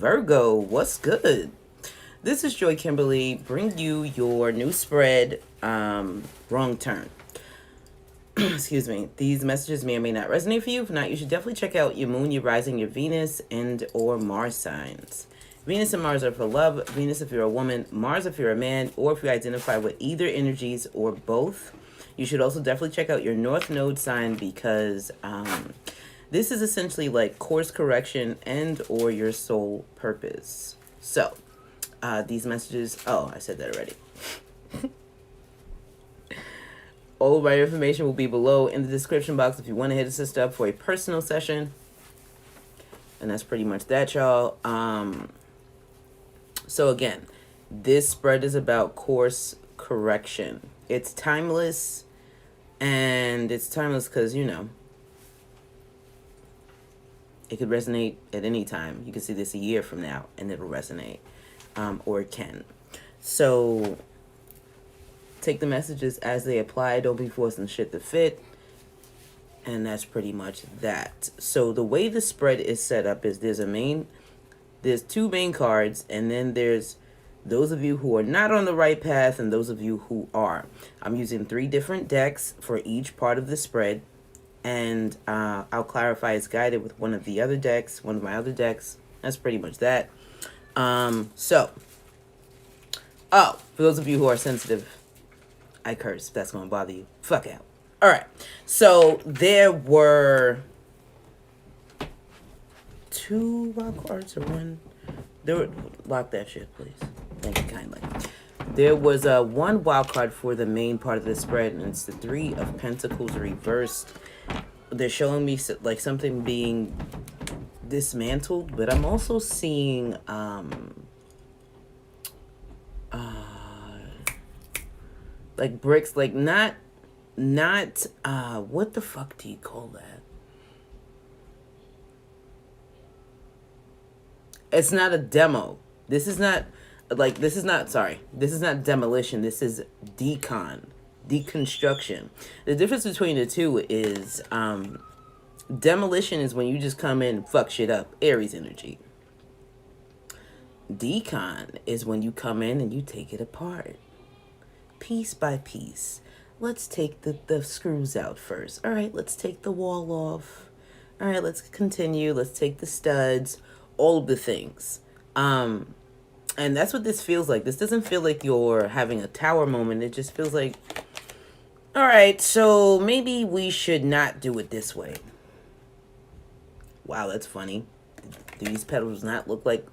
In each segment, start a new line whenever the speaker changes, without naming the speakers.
Virgo, what's good? This is Joy Kimberly, bring you your new spread, wrong turn. Excuse me. These messages may or may not resonate for you. If not, you should definitely check out your moon, your rising, your Venus, and or Mars signs. Venus and Mars are for love. Venus if you're a woman, Mars if you're a man, or if you identify with either energies or both. You should also definitely check out your North Node sign because this is essentially like course correction and or your soul purpose. So, these messages, I said that already. All of my information will be below in the description box if you want to hit us up for a personal session. And that's pretty much that, y'all. So again, this spread is about course correction. It's timeless, and it's timeless because, you know, it could resonate at any time. You can see this a year from now, and it'll resonate, or it can. So take the messages as they apply. Don't be forcing shit to fit. And that's pretty much that. So the way the spread is set up is there's two main cards, and then there's those of you who are not on the right path and those of you who are. I'm using 3 different decks for each part of the spread, and I'll clarify it's guided with one of my other decks. That's pretty much that. For those of you who are sensitive, I curse if that's going to bother you. Fuck out. All right. So there were 2 wild cards or 1. Lock that shit, please. Thank you kindly. There was 1 wild card for the main part of the spread, and it's the 3 of Pentacles reversed. They're showing me like something being dismantled, but I'm also seeing like bricks, like not what the fuck do you call that? It's not a demo. This is not demolition. This is deconstruction. The difference between the two is demolition is when you just come in and fuck shit up, Aries energy. Decon is when you come in and you take it apart, piece by piece. Let's take the screws out first. All right, let's take the wall off. All right, let's continue. Let's take the studs, all of the things. And that's what this feels like. This doesn't feel like you're having a tower moment. It just feels like, all right, so maybe we should not do it this way. Wow, that's funny. Do these petals not look like,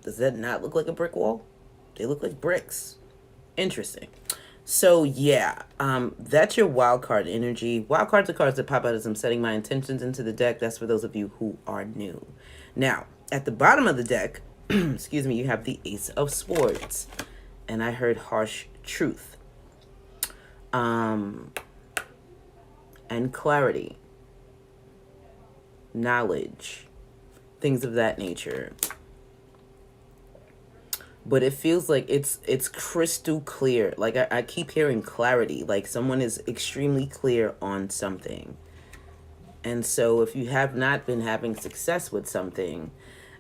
does that not look like a brick wall? They look like bricks. Interesting. So yeah, that's your wild card energy. Wild cards are cards that pop out as I'm setting my intentions into the deck. That's for those of you who are new. Now, at the bottom of the deck, excuse me, you have the Ace of Swords. And I heard harsh truth. And clarity. Knowledge. Things of that nature. But it feels like it's crystal clear. Like I keep hearing clarity. Like someone is extremely clear on something. And so if you have not been having success with something,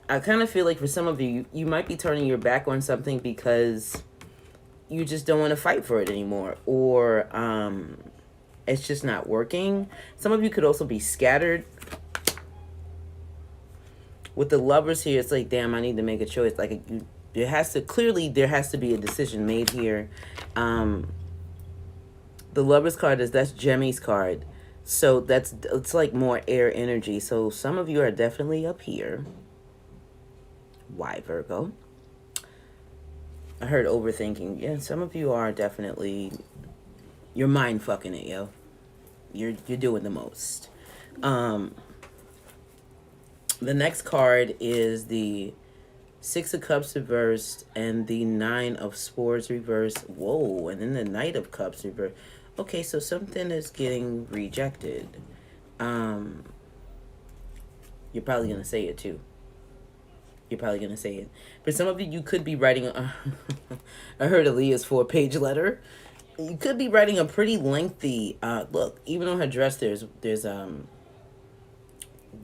I kind of feel like for some of you, you might be turning your back on something because you just don't want to fight for it anymore. Or it's just not working. Some of you could also be scattered. With the Lovers here, it's like, damn, I need to make a choice. Like there has to be a decision made here. The Lovers card that's Jemmy's card. So it's like more air energy. So some of you are definitely up here. Why, Virgo? I heard overthinking. Yeah, some of you are definitely, you're mind fucking it, yo. You're doing the most. The next card is the 6 of Cups reversed and the 9 of Swords reversed. Whoa, and then the Knight of Cups reversed. Okay, so something is getting rejected. You're probably going to say it too. You're probably going to say it. For some of you, you could be writing I heard Aaliyah's 4-page letter. You could be writing a pretty lengthy, look, even on her dress, there's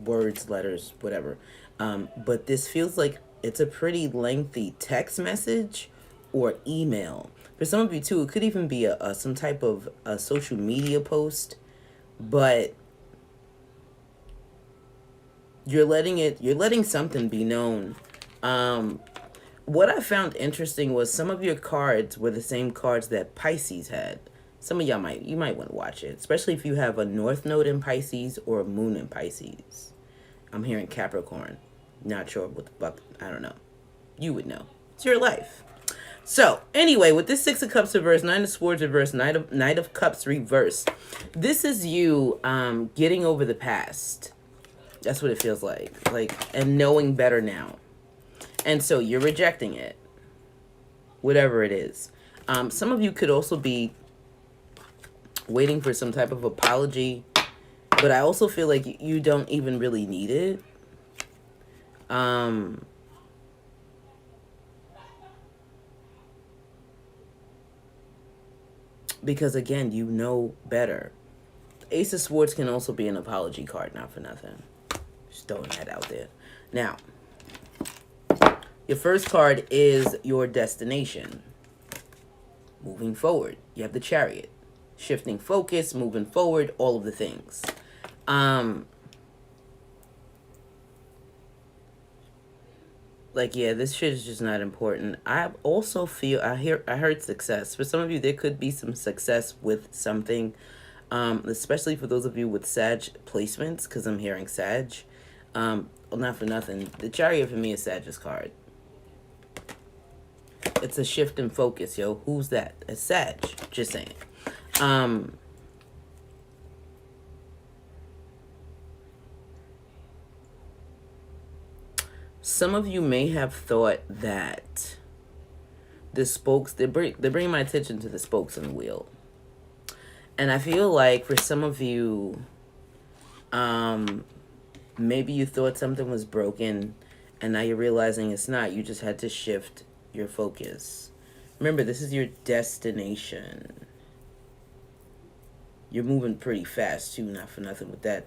words, letters, whatever. But this feels like It's a pretty lengthy text message or email. For some of you too, it could even be some type of a social media post, but you're letting something be known. What I found interesting was some of your cards were the same cards that Pisces had. Some of y'all might want to watch it, especially if you have a North Node in Pisces or a Moon in Pisces. I'm hearing Capricorn. Not sure what the fuck. I don't know. You would know. It's your life. So anyway, with this Six of Cups reverse, Nine of Swords reverse, Knight of Cups reverse, this is you getting over the past. That's what it feels like, and knowing better now. And so you're rejecting it, whatever it is. Some of you could also be waiting for some type of apology, but I also feel like you don't even really need it. Because again, you know better. Ace of Swords can also be an apology card, not for nothing. Just throwing that out there. Now, your first card is your destination. Moving forward. You have the Chariot. Shifting focus, moving forward, all of the things. Like, yeah, this shit is just not important. I also feel, I heard success. For some of you, there could be some success with something, especially for those of you with Sag placements, because I'm hearing Sag. Well, not for nothing. The Chariot for me is Sag's card. It's a shift in focus, yo. Who's that? It's Sag. Just saying. Some of you may have thought that the spokes, they bring my attention to the spokes in the wheel. And I feel like for some of you, maybe you thought something was broken and now you're realizing it's not. You just had to shift your focus. Remember, this is your destination. You're moving pretty fast too, not for nothing with that.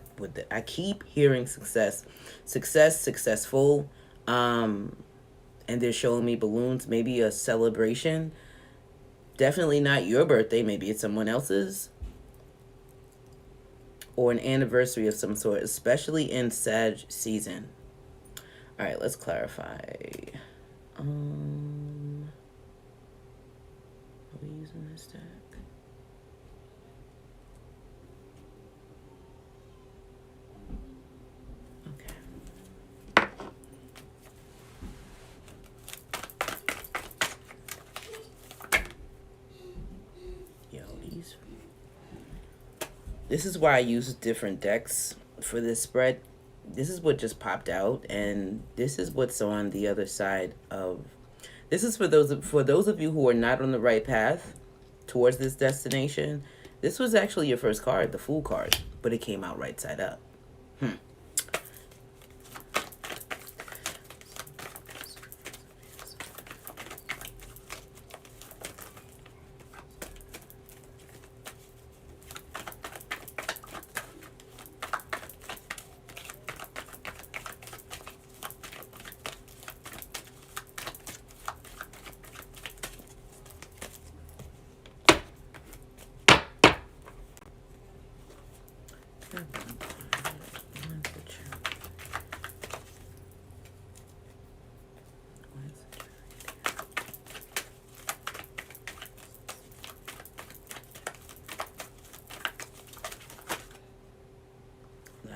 I keep hearing success, successful, and they're showing me balloons, maybe a celebration. Definitely not your birthday, maybe it's someone else's. Or an anniversary of some sort, especially in Sag season. All right, let's clarify. Are we using this deck? This is why I use different decks for this spread. This is what just popped out, and this is what's on the other side of. This is for those of you who are not on the right path towards this destination. This was actually your first card, the Fool card, but it came out right side up.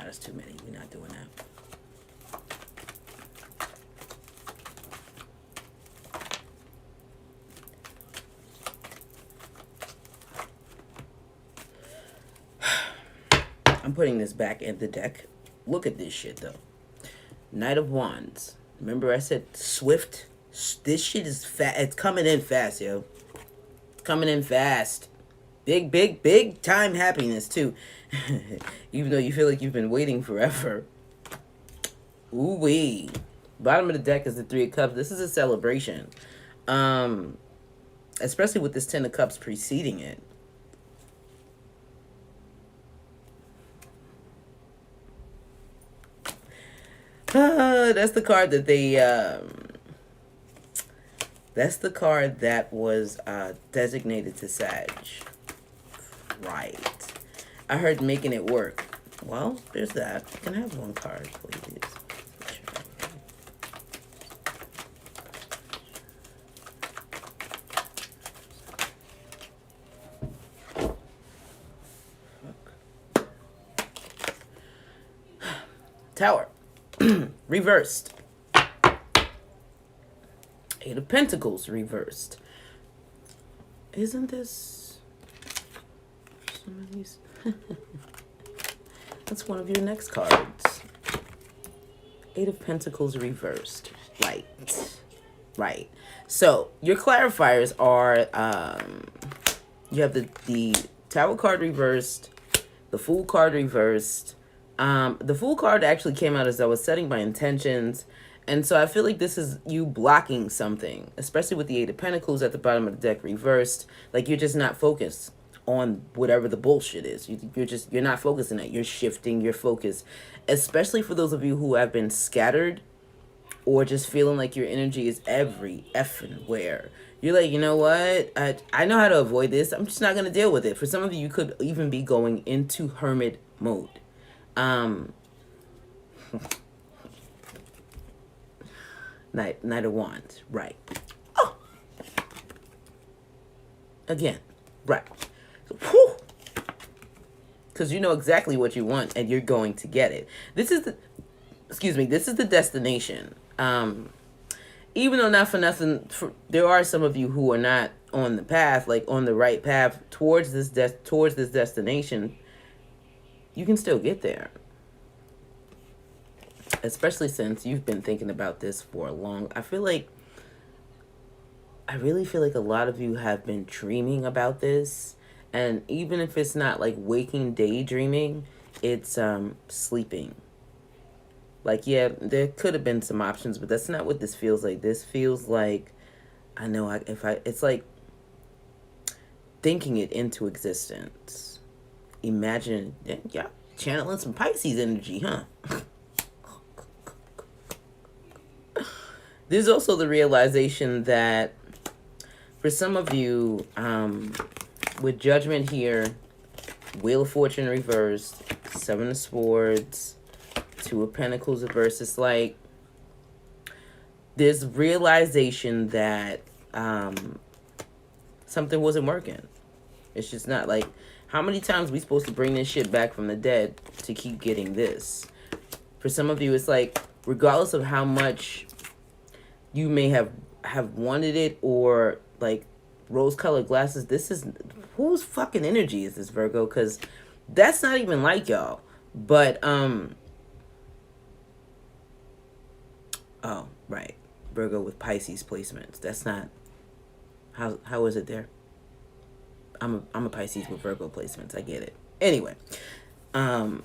That's too many. We're not doing that. I'm putting this back in the deck. Look at this shit, though. Knight of Wands. Remember I said swift? This shit is fast. It's coming in fast, yo. It's coming in fast. Big time happiness, too. Even though you feel like you've been waiting forever. Ooh-wee. Bottom of the deck is the Three of Cups. This is a celebration. Especially with this Ten of Cups preceding it. That's the card that they That's the card that was designated to Sag. Right. I heard making it work. Well, there's that. You can have one card, please. Tower. Reversed. Eight of Pentacles reversed. Isn't this some of these? That's one of your next cards. Eight of Pentacles reversed. Right. So your clarifiers are you have the Tower card reversed, the Fool card reversed. The Fool card actually came out as I was setting my intentions. And so I feel like this is you blocking something, especially with the Eight of Pentacles at the bottom of the deck reversed. Like you're just not focused on whatever the bullshit is. You're not focusing it. You're shifting your focus, especially for those of you who have been scattered or just feeling like your energy is every effing where. You're like, you know what? I know how to avoid this. I'm just not going to deal with it. For some of you, you could even be going into hermit mode. Knight of Wands, right. Oh. Again, right. Whew. Because you know exactly what you want and you're going to get it. This is the destination. Even though not for nothing, there are some of you who are not on the path, like on the right path towards this destination. You can still get there. Especially since you've been thinking about this for a long... I really feel like a lot of you have been dreaming about this. And even if it's not like waking daydreaming, it's sleeping. Like, yeah, there could have been some options, but that's not what this feels like. This feels like, it's like thinking it into existence. Imagine, yeah, channeling some Pisces energy, huh? There's also the realization that for some of you, with Judgment here, Wheel of Fortune reversed, Seven of Swords, Two of Pentacles reversed, it's like there's realization that something wasn't working. It's just not like, how many times are we supposed to bring this shit back from the dead to keep getting this? For some of you, it's like, regardless of how much you may have wanted it, or like rose-colored glasses, this is, whose fucking energy is this, Virgo? Because that's not even like y'all. But oh, right, Virgo with Pisces placements. That's not, how is it there? I'm a Pisces with Virgo placements. I get it. Anyway, some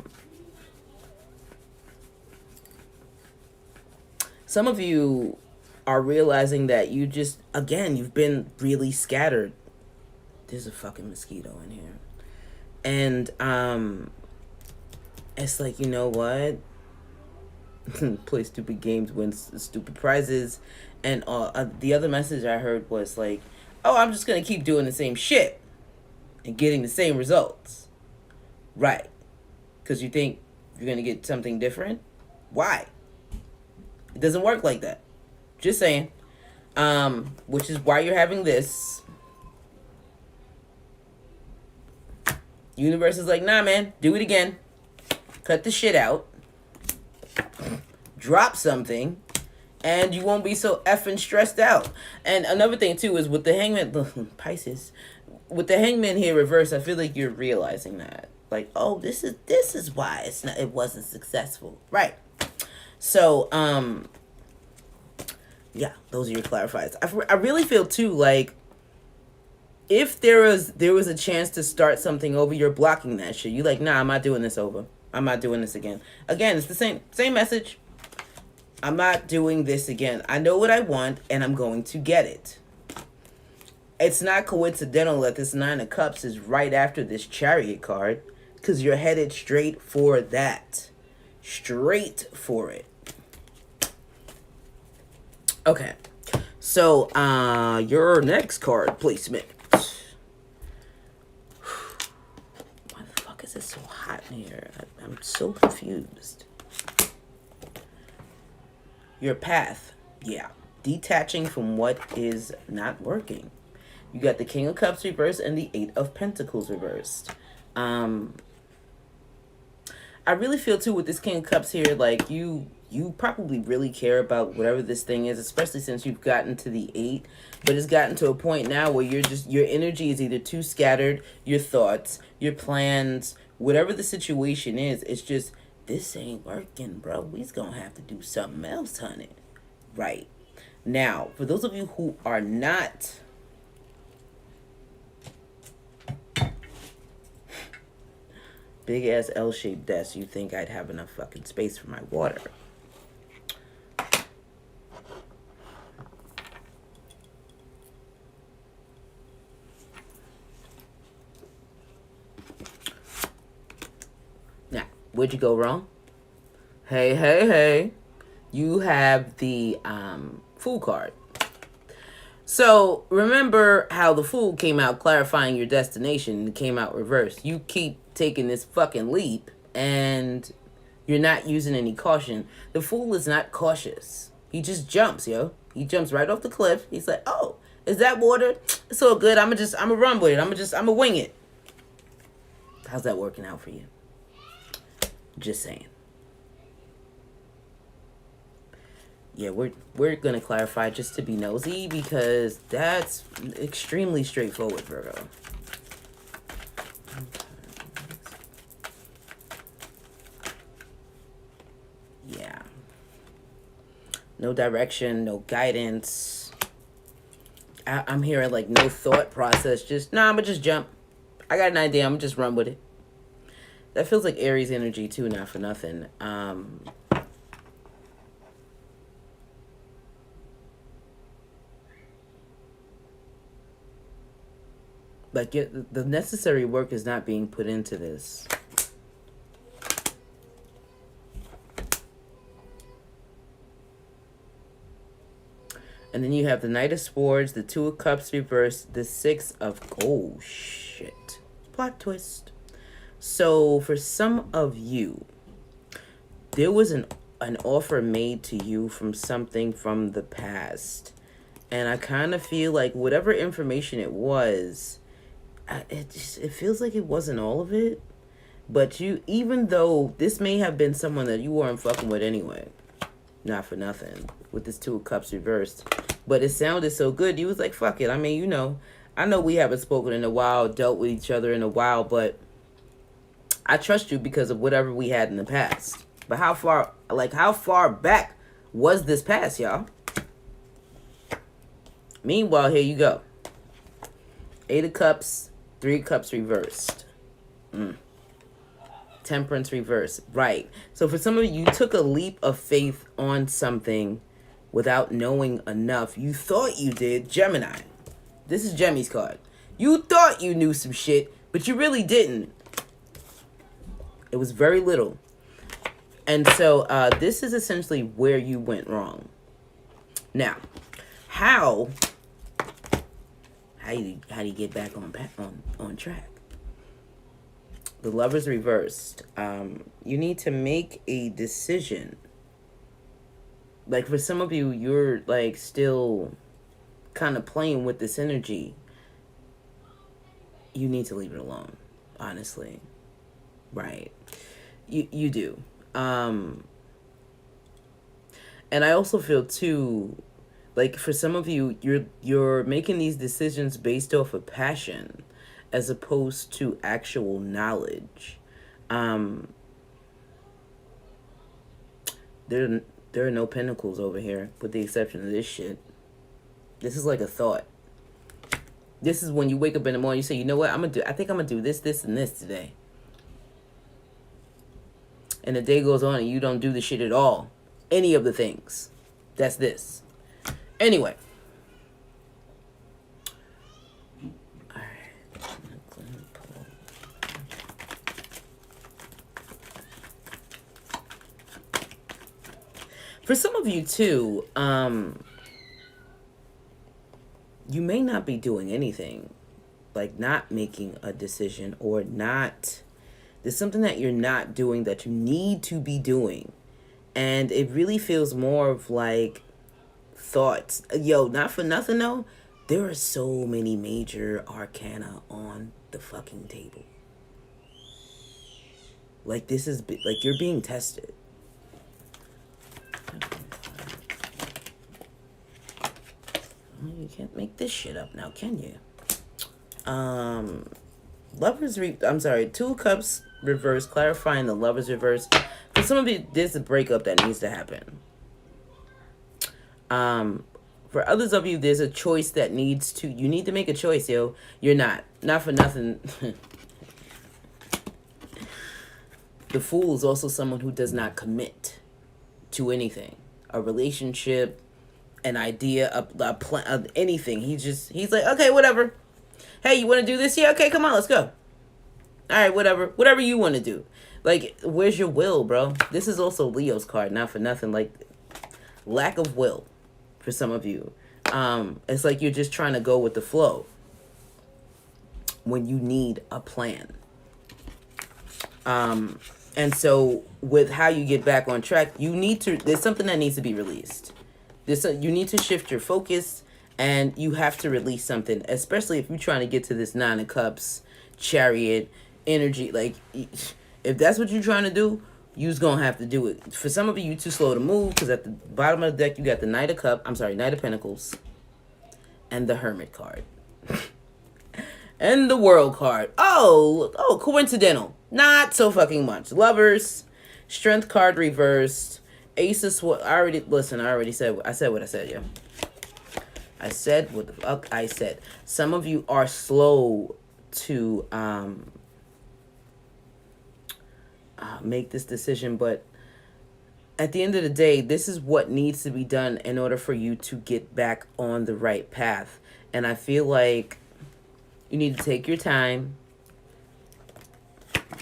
of you are realizing that you just, again, you've been really scattered. There's a fucking mosquito in here. And it's like, you know what? Play stupid games, win stupid prizes. And the other message I heard was like, oh, I'm just going to keep doing the same shit and getting the same results. Right. Because you think you're going to get something different? Why? It doesn't work like that. Just saying. Which is why you're having this. Universe is like, nah, man, do it again. Cut the shit out. Drop something. And you won't be so effing stressed out. And another thing, too, is with the Hangman... Pisces. With the Hangman here reversed, I feel like you're realizing that. Like, oh, this is why it wasn't successful. Right. So, yeah, those are your clarifiers. I really feel, too, like, if there was a chance to start something over, you're blocking that shit. You're like, nah, I'm not doing this over. I'm not doing this again. Again, it's the same message. I'm not doing this again. I know what I want, and I'm going to get it. It's not coincidental that this Nine of Cups is right after this Chariot card, because you're headed straight for that. Straight for it. Okay. So, your next card placement. Why the fuck is it so hot in here? I'm so confused. Your path. Yeah. Detaching from what is not working. You got the King of Cups reversed and the Eight of Pentacles reversed. I really feel too with this King of Cups here, like you probably really care about whatever this thing is, especially since you've gotten to the 8, but it's gotten to a point now where you're just, your energy is either too scattered, your thoughts, your plans, whatever the situation is, it's just, this ain't working, bro. We's gonna have to do something else, honey. Right. Now, for those of you who are not big ass L-shaped desk, you think I'd have enough fucking space for my water. Now, where'd you go wrong? Hey. You have the Fool card. So, remember how the Fool came out clarifying your destination and it came out reversed. You keep taking this fucking leap and you're not using any caution. The Fool is not cautious. He just jumps, yo. He jumps right off the cliff. He's like, oh, is that water? It's all good. I'ma run with it. I'ma wing it. How's that working out for you? Just saying. Yeah, we're gonna clarify just to be nosy because that's extremely straightforward, Virgo. Yeah. No direction, no guidance. I'm hearing like no thought process. Just, nah, I'ma just jump. I got an idea. I'ma just run with it. That feels like Aries energy too, not for nothing. Like, the necessary work is not being put into this. And then you have the Knight of Swords, the Two of Cups reversed, the Six of... Oh, shit. Plot twist. So, for some of you, there was an offer made to you from something from the past. And I kind of feel like whatever information it was... it feels like it wasn't all of it, but you, even though this may have been someone that you weren't fucking with anyway, not for nothing, with this Two of Cups reversed, but it sounded so good, you was like, fuck it. I mean, you know, I know we haven't spoken in a while, dealt with each other in a while, but I trust you because of whatever we had in the past. But how far back was this past, y'all? Meanwhile, here you go. Eight of Cups, Three of Cups reversed. Temperance reversed. Right. So for some of you, you took a leap of faith on something without knowing enough. You thought you did. Gemini. This is Gemi's card. You thought you knew some shit, but you really didn't. It was very little. And so this is essentially where you went wrong. Now, how do you get back on track? The Lover's reversed. You need to make a decision. Like for some of you, you're like still kind of playing with this energy. You need to leave it alone, honestly. Right. You do. And I also feel too, like for some of you, you're making these decisions based off of passion as opposed to actual knowledge. There are no pentacles over here, with the exception of this shit. This is like a thought. This is when you wake up in the morning, you say, you know what, I think I'm gonna do this, this, and this today. And the day goes on and you don't do the shit at all. Any of the things. That's this. Anyway. For some of you too, you may not be doing anything, like not making a decision, or not, there's something that you're not doing that you need to be doing. And it really feels more of like thoughts. Yo, not for nothing though, there are so many major arcana on the fucking table. Like, this is, like, you're being tested. You can't make this shit up now, can you? I'm sorry, 2 cups reverse, clarifying the Lovers reverse. For some of you, there's a breakup that needs to happen. For others of you, there's a choice that you need to make a choice, yo. You're not for nothing. The Fool is also someone who does not commit to anything, a relationship, an idea, a plan, anything. He's like, okay, whatever. Hey, you want to do this? Yeah, okay, come on, let's go. All right, whatever you want to do. Like, where's your will, bro? This is also Leo's card, not for nothing. Like, lack of will for some of you. It's like you're just trying to go with the flow when you need a plan. And so with how you get back on track, there's something that needs to be released. You need to shift your focus, and you have to release something, especially if you're trying to get to this 9 of Cups, Chariot, energy. Like, if that's what you're trying to do, you's gonna have to do it. For some of you, you're too slow to move, because at the bottom of the deck, you got the Knight of Pentacles, and the Hermit card. And the World card. Oh, coincidental. Not so fucking much. Lovers, Strength card reversed, Ace of Swords. I already said what I said, yo. I said what the fuck I said. Some of you are slow to make this decision, but at the end of the day, this is what needs to be done in order for you to get back on the right path. And I feel like you need to take your time,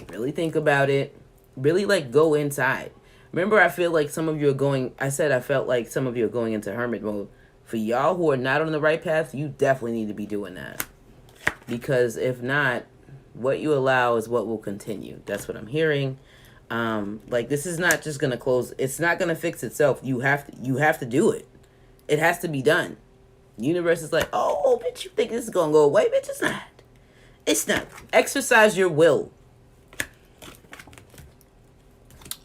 really think about it, really, like, go inside. Remember, I feel like some of you are I felt like some of you are going into hermit mode. For y'all who are not on the right path, you definitely need to be doing that. Because if not, what you allow is what will continue. That's what I'm hearing. Like, this is not just going to close. It's not going to fix itself. You have to do it. It has to be done. Universe is like, oh, bitch, you think this is going to go away? Bitch, it's not. It's not. Exercise your will.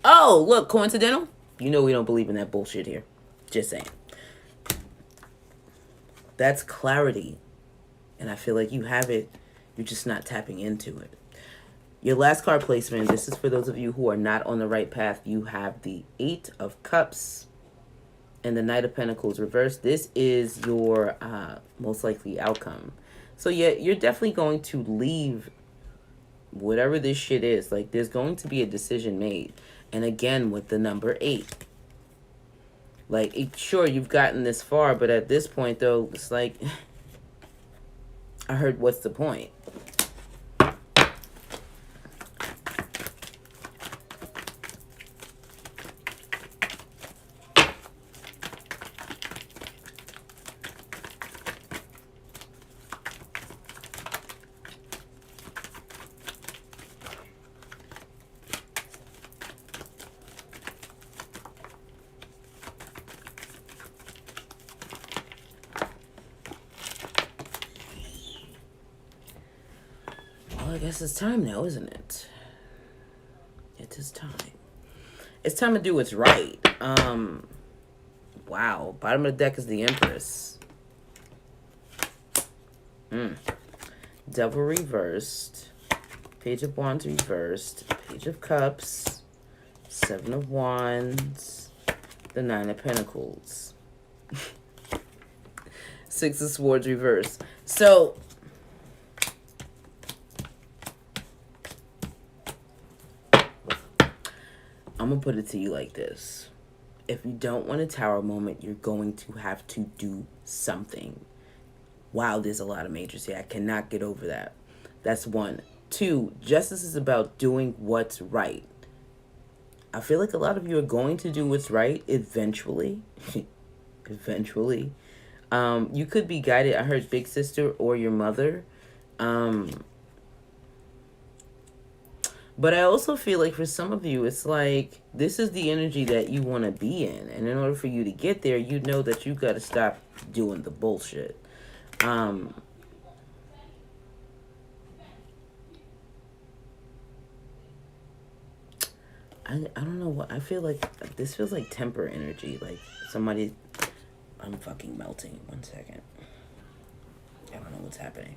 Oh, look, coincidental? You know we don't believe in that bullshit here. Just saying. That's clarity. And I feel like you have it. You're just not tapping into it. Your last card placement, this is for those of you who are not on the right path. You have the 8 of Cups and the Knight of Pentacles reversed. This is your most likely outcome. So yeah, you're definitely going to leave whatever this shit is. Like, there's going to be a decision made. And again, with the number 8. Like, sure, you've gotten this far, but at this point, though, it's like, I heard, what's the point? Well, I guess it's time now, isn't it? It is time. It's time to do what's right. Wow. Bottom of the deck is the Empress. Devil reversed. Page of Wands reversed. Page of Cups. 7 of Wands. The 9 of Pentacles. 6 of Swords reversed. So, I'm going to put it to you like this. If you don't want a tower moment, you're going to have to do something. Wow, there's a lot of majors here. I cannot get over that. That's 1. 2, justice is about doing what's right. I feel like a lot of you are going to do what's right eventually. Eventually. You could be guided. I heard big sister or your mother. But I also feel like for some of you, it's like this is the energy that you want to be in. And in order for you to get there, you know that you got to stop doing the bullshit. I don't know what I feel like. This feels like temper energy. Like somebody. I'm fucking melting. 1 second. I don't know what's happening.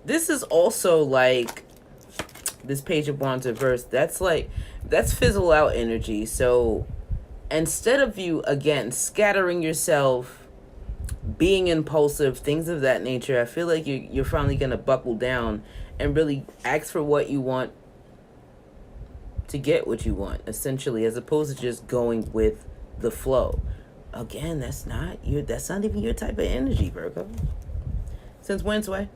This is also like this Page of Wands reverse. That's fizzle out energy. So instead of you again scattering yourself, being impulsive, things of that nature, I feel like you're finally gonna buckle down and really ask for what you want to get what you want, essentially, as opposed to just going with the flow. Again, that's not even your type of energy, Virgo. Since when, Sway?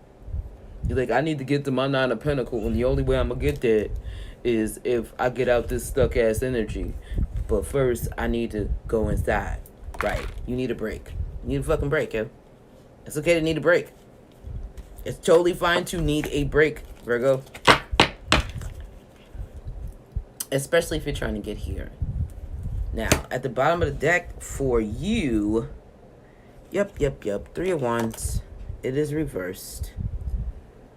You're like, I need to get to my 9 of Pentacles, and the only way I'm gonna get there is if I get out this stuck ass energy. But first, I need to go inside. Right? You need a break. You need a fucking break, yo. It's okay to need a break. It's totally fine to need a break, Virgo. Especially if you're trying to get here. Now, at the bottom of the deck for you, yep. 3 of Wands. It is reversed.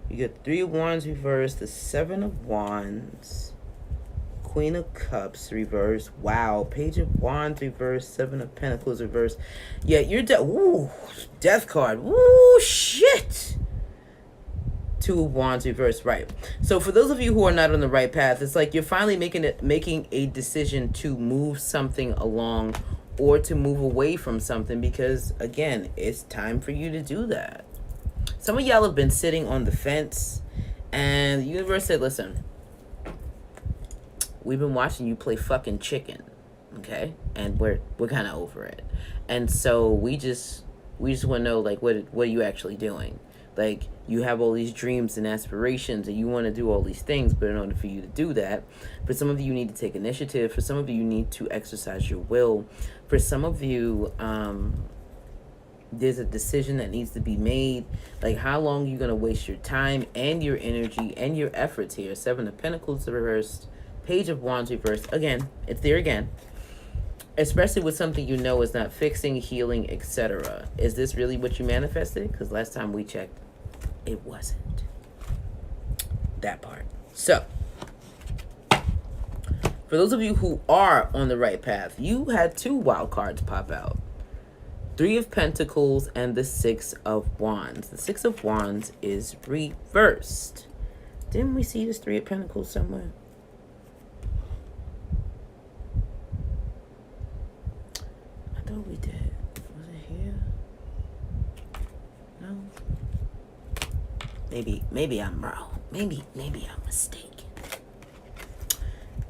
You get 3 of Wands reversed, the 7 of Wands, Queen of Cups reversed. Wow, Page of Wands reversed, 7 of Pentacles reversed. Yeah, you're death card. Woo, shit. 2 of Wands reversed, right. So for those of you who are not on the right path, it's like you're finally making a decision to move something along or to move away from something because, again, it's time for you to do that. Some of y'all have been sitting on the fence, and the universe said, listen, we've been watching you play fucking chicken, okay? And we're kind of over it. And so we just want to know, like, what are you actually doing? Like, you have all these dreams and aspirations, and you want to do all these things, but in order for you to do that, for some of you, you need to take initiative. For some of you, you need to exercise your will. For some of you, there's a decision that needs to be made. Like, how long are you going to waste your time and your energy and your efforts here? 7 of Pentacles reversed, Page of Wands reversed. Again, it's there again. Especially with something you know is not fixing, healing, etc. Is this really what you manifested? Because last time we checked, it wasn't. That part. So, for those of you who are on the right path, you had 2 wild cards pop out. 3 of Pentacles and the 6 of Wands. The 6 of Wands is reversed. Didn't we see this 3 of Pentacles somewhere? I thought we did. Was it here? No? Maybe I'm wrong. Maybe I'm mistaken.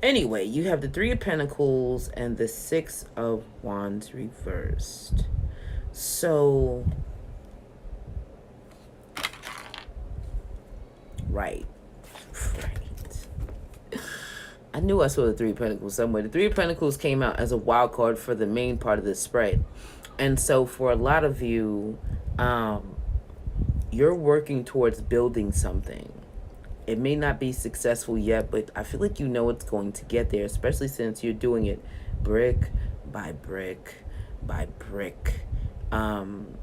Anyway, you have the 3 of Pentacles and the 6 of Wands reversed. So, right. I knew I saw the 3 of Pentacles somewhere. The 3 of Pentacles came out as a wild card for the main part of this spread. And so for a lot of you, you're working towards building something. It may not be successful yet, but I feel like you know it's going to get there, especially since you're doing it brick by brick by brick. I'm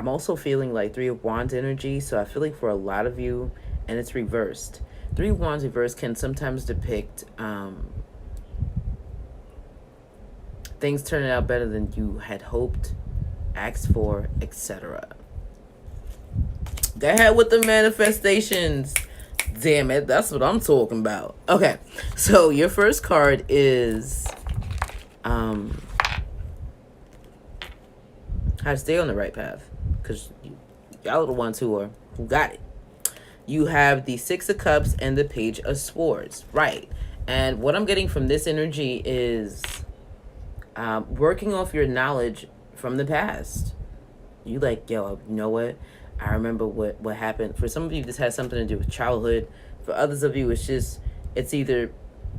also feeling like 3 of Wands energy, so I feel like for a lot of you, and it's reversed. 3 of Wands reversed can sometimes depict things turning out better than you had hoped, asked for, etc. Go ahead with the manifestations. Damn it, that's what I'm talking about. Okay, so your first card is how to stay on the right path, because y'all are the ones who are Who got it? You have the Six of Cups and the Page of Swords. Right. And what I'm getting from this energy is working off your knowledge from the past. You like, yo, you know what? I remember what happened. For some of you, this has something to do with childhood. For others of you, it's either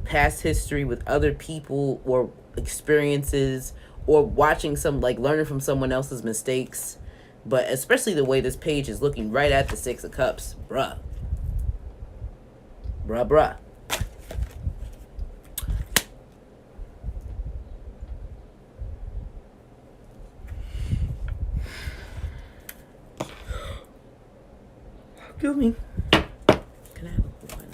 past history with other people or experiences or watching learning from someone else's mistakes. But especially the way this page is looking right at the Six of Cups. Bruh. Excuse me. Can I have one?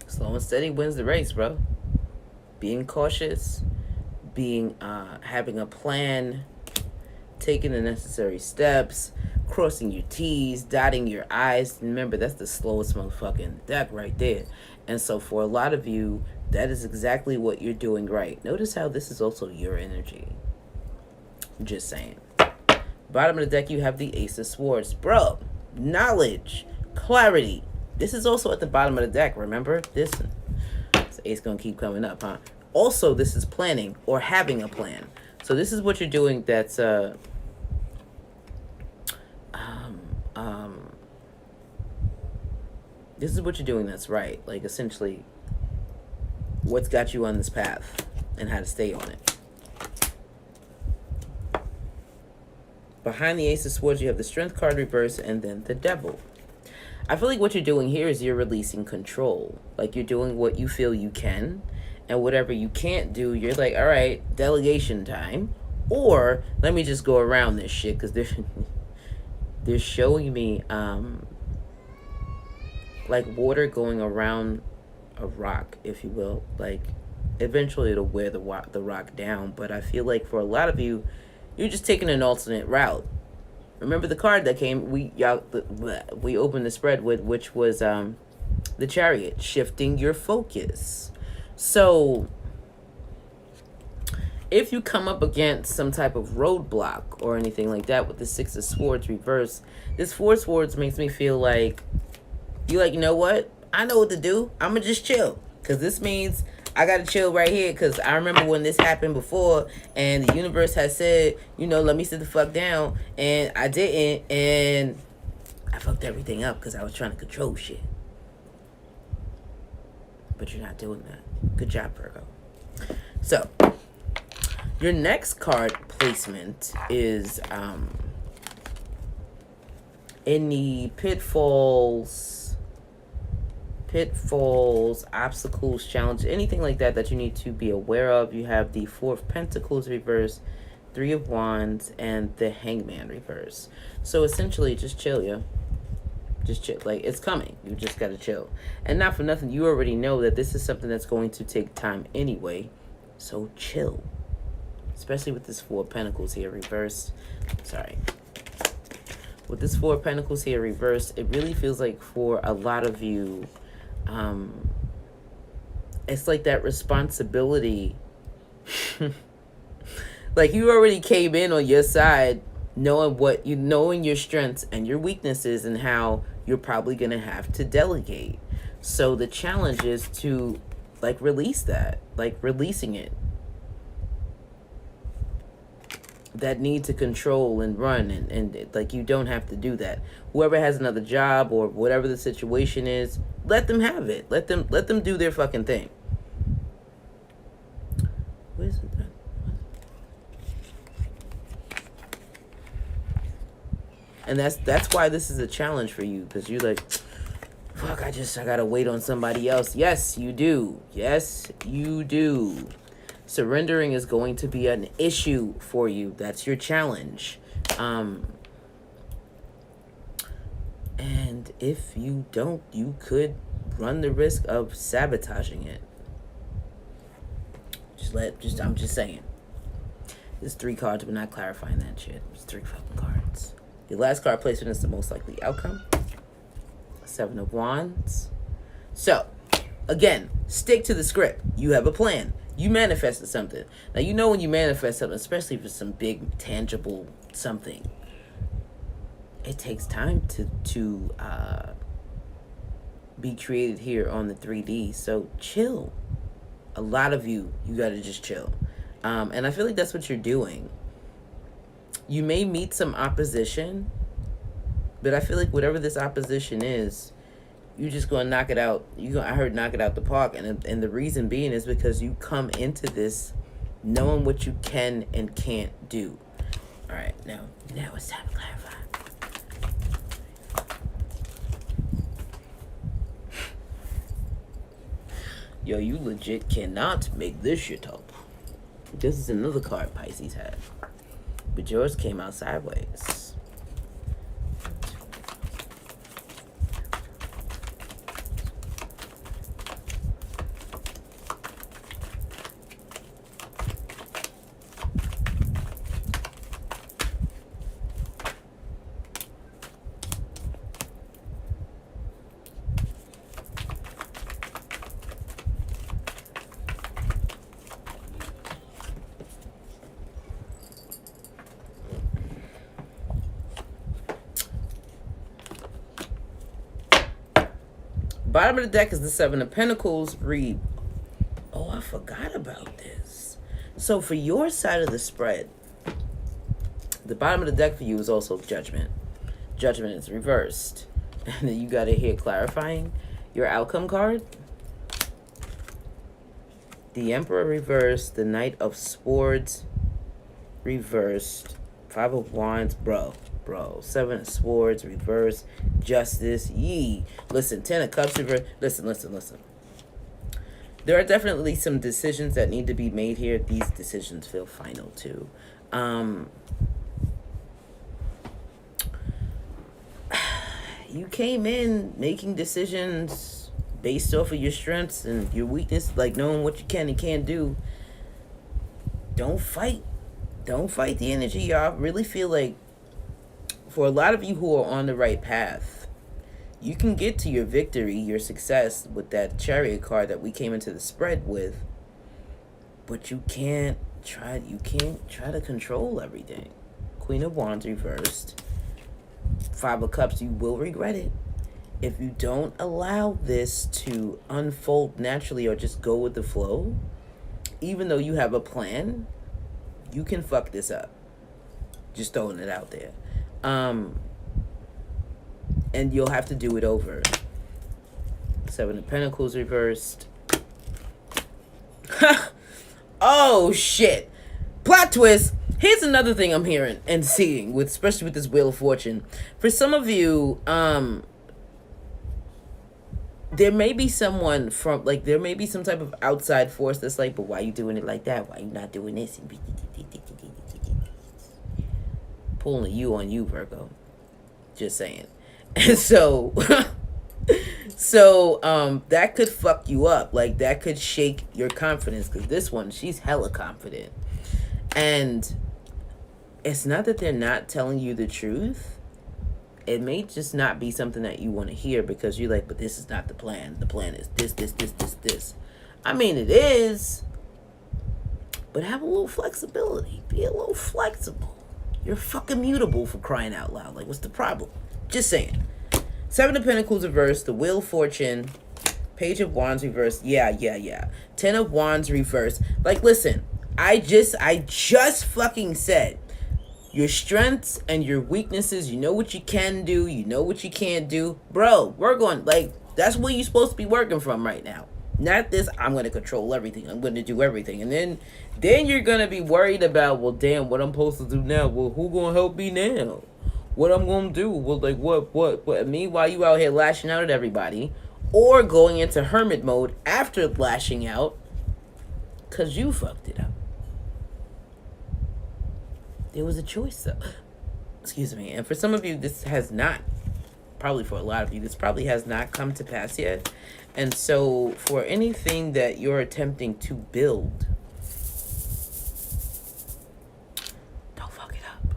Slow and steady wins the race, bro. Being cautious, having a plan, taking the necessary steps, crossing your T's, dotting your I's. Remember, that's the slowest motherfucking deck right there. And so for a lot of you, that is exactly what you're doing right. Notice how this is also your energy. Just saying. Bottom of the deck, you have the Ace of Swords. Bro, knowledge, clarity. This is also at the bottom of the deck, remember? This ace gonna keep coming up, huh? Also, this is planning or having a plan. So this is what you're doing that's this is what you're doing that's right. Like, essentially, what's got you on this path and how to stay on it. Behind the Ace of Swords, you have the Strength card reverse and then the Devil. I feel like what you're doing here is you're releasing control. Like, you're doing what you feel you can, and whatever you can't do, you're like, all right, delegation time. Or let me just go around this shit, because they're showing me like water going around a rock, if you will. Like, eventually it'll wear the rock down, but I feel like for a lot of you, you're just taking an alternate route. Remember the card that came, we opened the spread with, which was the Chariot, shifting your focus. So if you come up against some type of roadblock or anything like that with the Six of Swords reverse, this Four of Swords makes me feel like you're like, you know what? I know what to do. I'm going to just chill. Because this means I got to chill right here, because I remember when this happened before and the universe has said, you know, let me sit the fuck down, and I didn't, and I fucked everything up because I was trying to control shit. But you're not doing that. Good job, Virgo. So, your next card placement is in the pitfalls, obstacles, challenges, anything like that you need to be aware of. You have the Four of Pentacles reverse, Three of Wands, and the Hangman reverse. So essentially, just chill, yo. Just chill. Like, it's coming. You just gotta chill. And not for nothing, you already know that this is something that's going to take time anyway. So chill. Especially with this Four of Pentacles here reversed. Sorry. With this Four of Pentacles here reversed, it really feels like for a lot of you, it's like that responsibility. Like, you already came in on your side knowing your strengths and your weaknesses and how you're probably going to have to delegate. So the challenge is to, like, release that, like releasing it. That need to control and run, and like, you don't have to do that. Whoever has another job or whatever the situation is, let them have it. Let them do their fucking thing. What is it? And that's why this is a challenge for you, because you're like, fuck, I gotta wait on somebody else. Yes, you do. Yes, you do. Surrendering is going to be an issue for you. That's your challenge. And if you don't, you could run the risk of sabotaging it. I'm just saying. There's 3 cards. We're not clarifying that shit. There's 3 fucking cards. Your last card placement is the most likely outcome. 7 of Wands. So, again, stick to the script. You have a plan. You manifested something. Now, you know when you manifest something, especially if it's some big, tangible something, it takes time to be created here on the 3D. So chill. A lot of you gotta just chill. And I feel like that's what you're doing. You may meet some opposition, but I feel like whatever this opposition is, you're just gonna knock it out. I heard knock it out the park, and the reason being is because you come into this knowing what you can and can't do. All right, now it's time to clarify. Yo, you legit cannot make this shit up. This is another card Pisces had, but yours came out sideways. Bottom of the deck is the 7 of Pentacles. Read. Oh, I forgot about this. So for your side of the spread, the bottom of the deck for you is also Judgment. Judgment is reversed. And then you got to hear clarifying your outcome card. The Emperor reversed. The Knight of Swords reversed. 5 of Wands. Bro. 7 of Swords reversed. Justice. Yee. Listen, 10 of Cups reversed. Listen. There are definitely some decisions that need to be made here. These decisions feel final too. You came in making decisions based off of your strengths and your weakness, like knowing what you can and can't do. Don't fight the energy, y'all. Really feel like for a lot of you who are on the right path, you can get to your victory, your success with that Chariot card that we came into the spread with, but you can't try to control everything. Queen of Wands reversed. 5 of Cups, you will regret it. If you don't allow this to unfold naturally or just go with the flow, even though you have a plan, you can fuck this up. Just throwing it out there. And you'll have to do it over. 7 of Pentacles reversed. Oh, shit. Plot twist. Here's another thing I'm hearing and seeing, especially with this Wheel of Fortune. For some of you, there may be someone from, like, there may be some type of outside force that's like, but why you doing it like that? Why you not doing this? Pulling you on you, Virgo. Just saying. And so, that could fuck you up. Like, that could shake your confidence. Because this one, she's hella confident. And it's not that they're not telling you the truth. It may just not be something that you want to hear because you're like, but this is not the plan. The plan is this. I mean, it is. But have a little flexibility. Be a little flexible. You're fucking mutable, for crying out loud. Like, what's the problem? Just saying. 7 of Pentacles reversed. The Wheel of Fortune. Page of Wands reversed. Yeah. 10 of Wands reversed. Like, listen. I just fucking said your strengths and your weaknesses. You know what you can do. You know what you can't do. Bro, we're going, like, that's where you're supposed to be working from right now. Not this, I'm going to control everything. I'm going to do everything. And then you're going to be worried about, well, damn, what I'm supposed to do now? Well, who going to help me now? What I'm going to do? Well, like, what? Meanwhile, you out here lashing out at everybody. Or going into hermit mode after lashing out. Because you fucked it up. There was a choice, though. Excuse me. And for some of you, this has not, probably for a lot of you, this probably has not come to pass yet. And so for anything that you're attempting to build, don't fuck it up.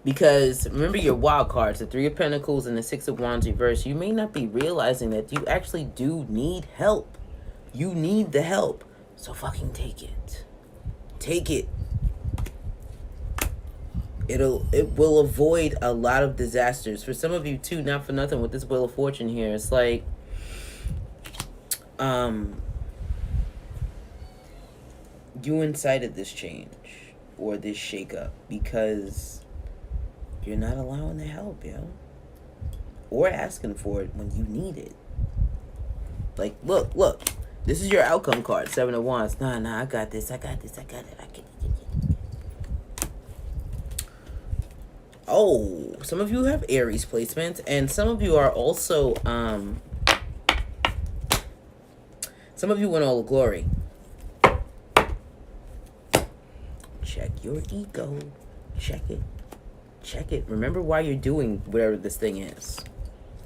Because remember your wild cards, the Three of Pentacles and the Six of Wands reverse, you may not be realizing that you actually do need help. You need the help. So fucking take it. Take it. It will avoid a lot of disasters. For some of you too, not for nothing with this Wheel of Fortune here. It's like you incited this change or this shakeup because you're not allowing the help, yo. Or asking for it when you need it. Like, look. This is your outcome card, Seven of Wands. Nah, I got this. I got it. Oh, some of you have Aries placements, and some of you are also, some of you want all the glory. Check your ego. Check it. Remember why you're doing whatever this thing is.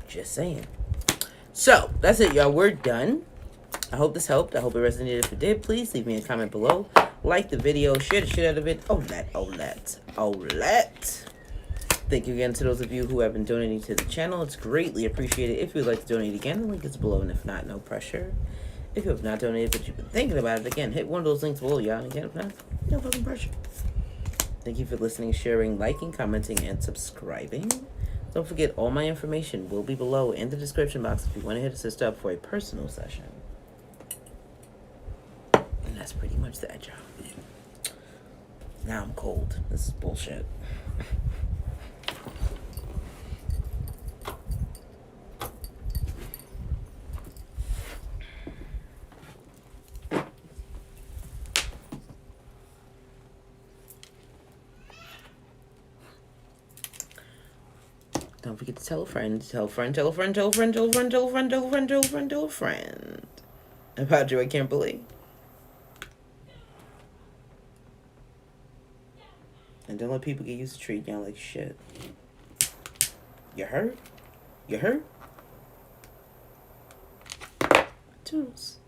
Just saying. So, that's it, y'all. We're done. I hope this helped. I hope it resonated. If it did, please leave me a comment below. Like the video. Share the shit out of it. Oh, let. Thank you again to those of you who have been donating to the channel. It's greatly appreciated. If you'd like to donate again, the link is below. And if not, no pressure. If you have not donated, but you've been thinking about it, again, hit one of those links below, y'all. And again, if not, no fucking pressure. Thank you for listening, sharing, liking, commenting, and subscribing. Don't forget, all my information will be below in the description box if you want to hit a sister up for a personal session. And that's pretty much that, y'all. Now I'm cold. This is bullshit. Don't forget to tell a friend about Joy Kimberly. And don't let people get used to treating y'all like shit. You hurt? Toodles.